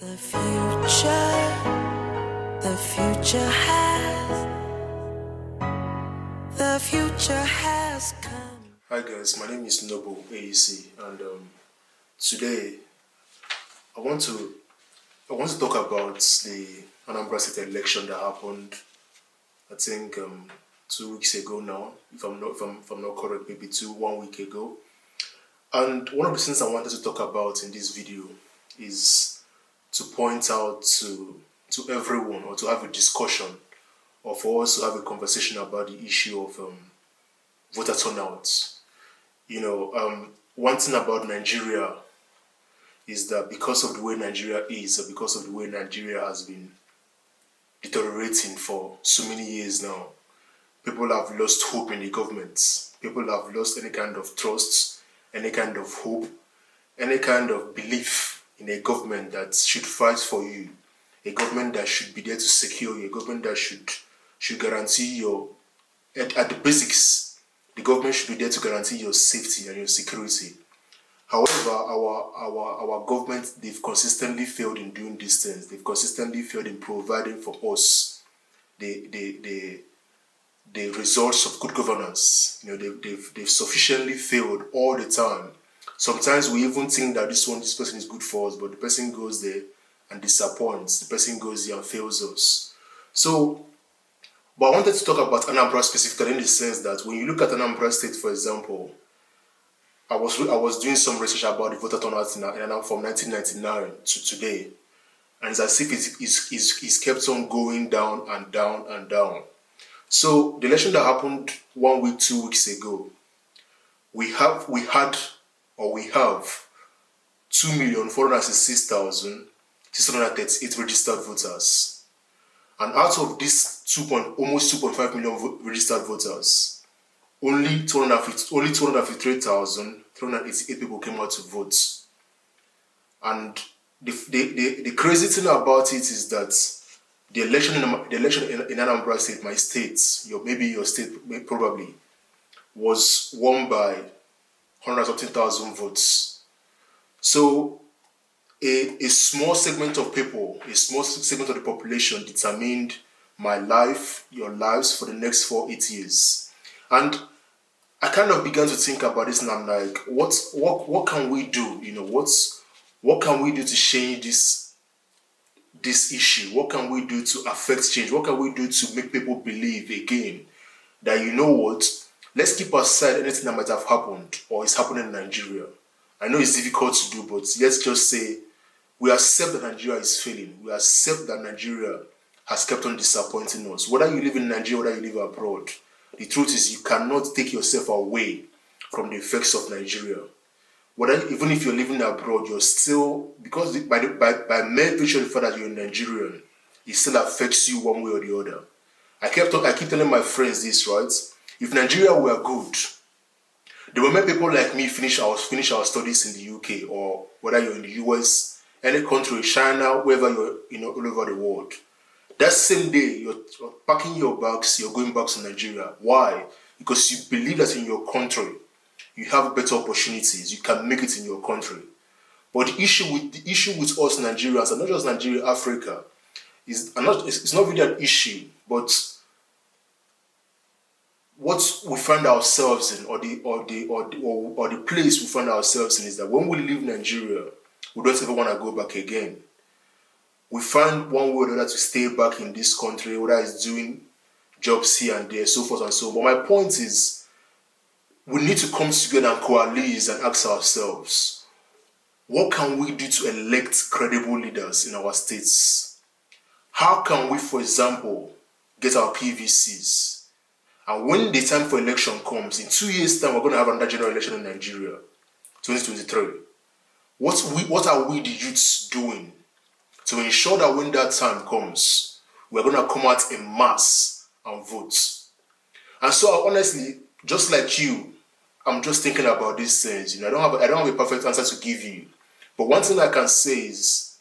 The future has come. Hi guys, my name is Noble AEC, and today I want to talk about the Anambra State election that happened. I think 2 weeks ago now, if I'm not correct, maybe 1 week ago. And one of the things I wanted to talk about in this video is to point out to everyone, or to have a discussion, or for us to have a conversation about the issue of voter turnout. One thing about Nigeria is that because of the way Nigeria is, or because of the way Nigeria has been deteriorating for so many years now, people have lost hope in the government. People have lost any kind of trust, any kind of hope, any kind of belief in a government that should fight for you, a government that should be there to secure you, a government that should guarantee your, at the basics, the government should be there to guarantee your safety and your security. However, our government, they've consistently failed in doing these things. They've consistently failed in providing for us the results of good governance. They've sufficiently failed all the time. Sometimes we even think that this person is good for us, but the person goes there and disappoints. The person goes there and fails us. But I wanted to talk about Anambra specifically, in the sense that when you look at Anambra State, for example, I was doing some research about the voter turnout from 1999 to today, and it's as if it's kept on going down and down and down. So the election that happened 1 week, 2 weeks ago, we have 2,466,638 registered voters. And out of these almost 2.5 million registered voters, only 253,388 people came out to vote. And the crazy thing about it is that the election in Anambra State, my state, maybe your state, probably, was won by 113,000 votes. So a small segment of people, a small segment of the population determined my life, your lives for the next 8 years. And I kind of began to think about this, and I'm like, what can we do? What can we do to change this issue? What can we do to affect change? What can we do to make people believe again that, let's keep aside anything that might have happened or is happening in Nigeria. I know it's difficult to do, but let's just say we accept that Nigeria is failing. We accept that Nigeria has kept on disappointing us. Whether you live in Nigeria, whether you live abroad, the truth is you cannot take yourself away from the effects of Nigeria. Even if you're living abroad, you're still, because by mere virtue of the fact that you're a Nigerian, it still affects you one way or the other. I keep telling my friends this, right? If Nigeria were good, the moment people like me finish our studies in the UK, or whether you're in the US, any country, China, wherever you're, all over the world, that same day you're packing your bags, you're going back to Nigeria. Why? Because you believe that in your country you have better opportunities, you can make it in your country. But the issue with us Nigerians, and not just Nigeria, Africa, it's not really an issue, but what we find ourselves in, or the place we find ourselves in, is that when we leave Nigeria, we don't ever want to go back again. We find one way or another to stay back in this country, whether it's doing jobs here and there, so forth and so on. But my point is, we need to come together and coalesce and ask ourselves, what can we do to elect credible leaders in our states? How can we, for example, get our PVCs? And when the time for election comes, in 2 years' time, we're going to have another general election in Nigeria, 2023. What are we, the youths, doing to ensure that when that time comes, we're going to come out en masse and vote? And so, honestly, just like you, I'm just thinking about these things. I don't have a perfect answer to give you. But one thing I can say is,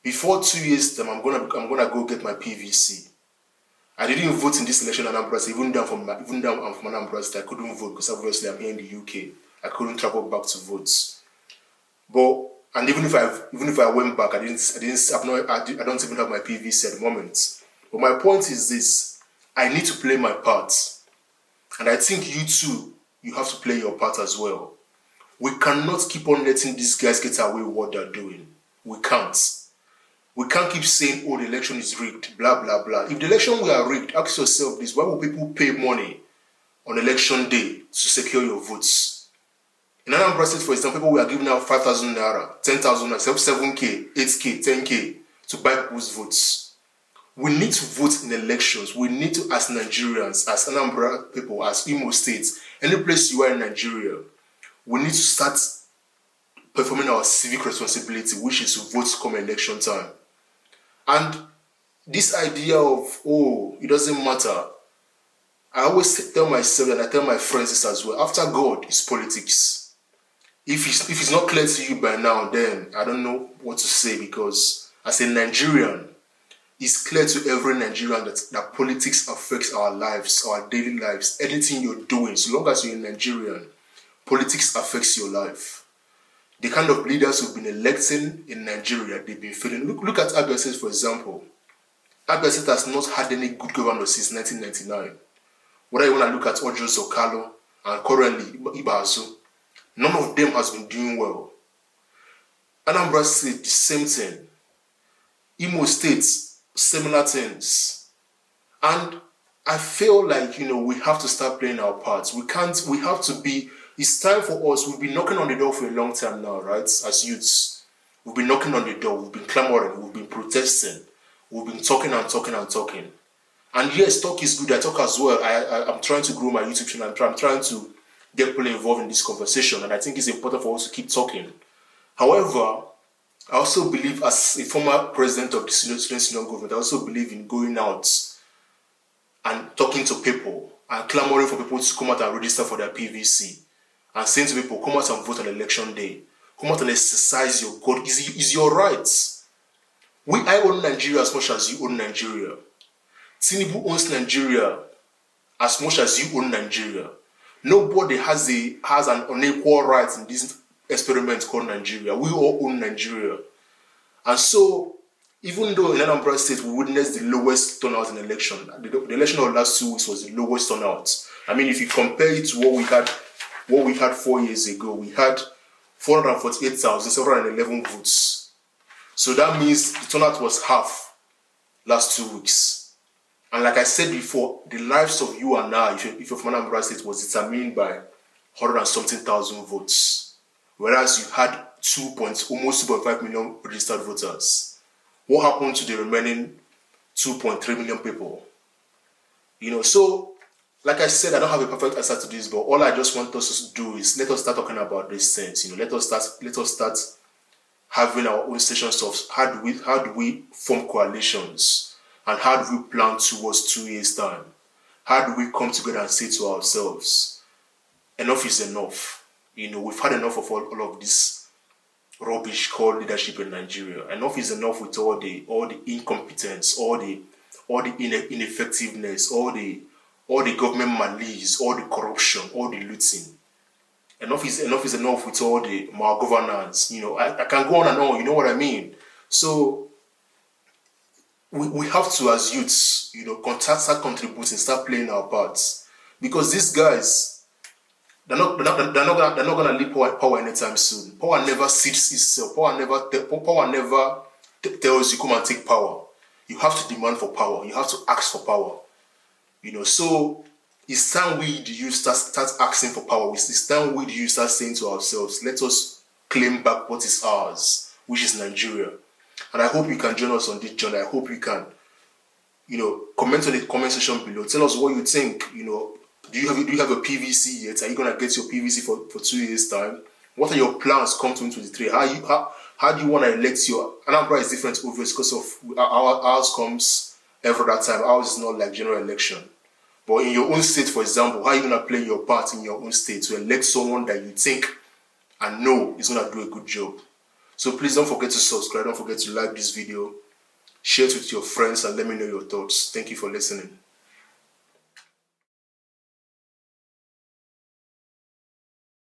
before 2 years' time, I'm gonna go get my PVC. I didn't vote in this election in Anambra State, even though I'm from Anambra State. I couldn't vote because obviously I'm here in the UK. I couldn't travel back to vote. But And even if I went back, I don't even have my PVC at the moment. But my point is this: I need to play my part, and I think you too, you have to play your part as well. We cannot keep on letting these guys get away with what they're doing. We can't. We can't keep saying, "Oh, the election is rigged," blah blah blah. If the election were rigged, ask yourself this: why will people pay money on election day to secure your votes? In Anambra State, for example, people were giving out 5,000 naira, 10,000 naira, 7K, 8K, 10K to buy people's votes. We need to vote in elections. We need to, as Nigerians, as Anambra people, as Imo States, any place you are in Nigeria, we need to start performing our civic responsibility, which is to vote come election time. And this idea of, oh, it doesn't matter. I always tell myself and I tell my friends this as well. After God is politics. If it's not clear to you by now, then I don't know what to say, because as a Nigerian, it's clear to every Nigerian that politics affects our lives, our daily lives, anything you're doing. So long as you're a Nigerian, politics affects your life. The kind of leaders who've been electing in Nigeria, they've been failing. Look at Abia State, for example. Abia State has not had any good governors since 1999. Whether you want to look at Ojo Zokalo and currently Ibazu, none of them has been doing well. Anambra State, the same thing. Imo State, similar things. And I feel like, we have to start playing our parts. We have to be, it's time for us. We've been knocking on the door for a long time now, right? As youths, we've been knocking on the door, we've been clamoring, we've been protesting, we've been talking and talking and talking. And yes, talk is good, I talk as well. I'm trying to grow my YouTube channel, I'm trying to get people involved in this conversation, and I think it's important for us to keep talking. However, I also believe, as a former president of the student union government, I also believe in going out and talking to people and clamoring for people to come out and register for their PVC and saying to people, come out and vote on election day. Come out and exercise your God. Is your rights. I own Nigeria as much as you own Nigeria. Tinubu owns Nigeria as much as you own Nigeria. Nobody has an unequal right in this experiment called Nigeria. We all own Nigeria. And so, even though in Anambra State we witnessed the lowest turnout in the election, the election of the last 2 weeks was the lowest turnout. I mean, if you compare it to what we had 4 years ago, we had 448,711 votes. So that means the turnout was half last 2 weeks. And like I said before, the lives of you and I, if you're from Anambra State, was determined by 100 and something thousand votes. Whereas you had almost 2.5 million registered voters. What happened to the remaining 2.3 million people? So, like I said, I don't have a perfect answer to this, but all I just want us to do is let us start talking about these things. Let us start having our own sessions of how do we form coalitions. And how do we plan towards 2 years' time? How do we come together and say to ourselves, enough is enough. We've had enough of all of this rubbish called leadership in Nigeria. Enough is enough with all the incompetence, all the ineffectiveness, all the government malice, all the corruption, all the looting. Enough is enough with all the malgovernance. I can go on and on. You know what I mean? So we have to, as youths, start contributing, start playing our parts, because these guys, they're not gonna leave power anytime soon. Power never sits itself. Power never tells you come and take power. You have to demand for power. You have to ask for power. So it's time we the youth start asking for power. It's time we the youth start saying to ourselves, let us claim back what is ours, which is Nigeria. And I hope you can join us on this journey. I hope you can, comment on the comment section below. Tell us what you think. Do you have a PVC yet? Are you gonna get your PVC for 2 years' time? What are your plans come 2023? How do you want to elect your? Anambra is different, obviously, because of ours comes every other time. Ours is not like general election. But in your own state, for example, how are you gonna play your part in your own state to elect someone that you think and know is gonna do a good job? So please don't forget to subscribe, don't forget to like this video, share it with your friends, and let me know your thoughts. Thank you for listening.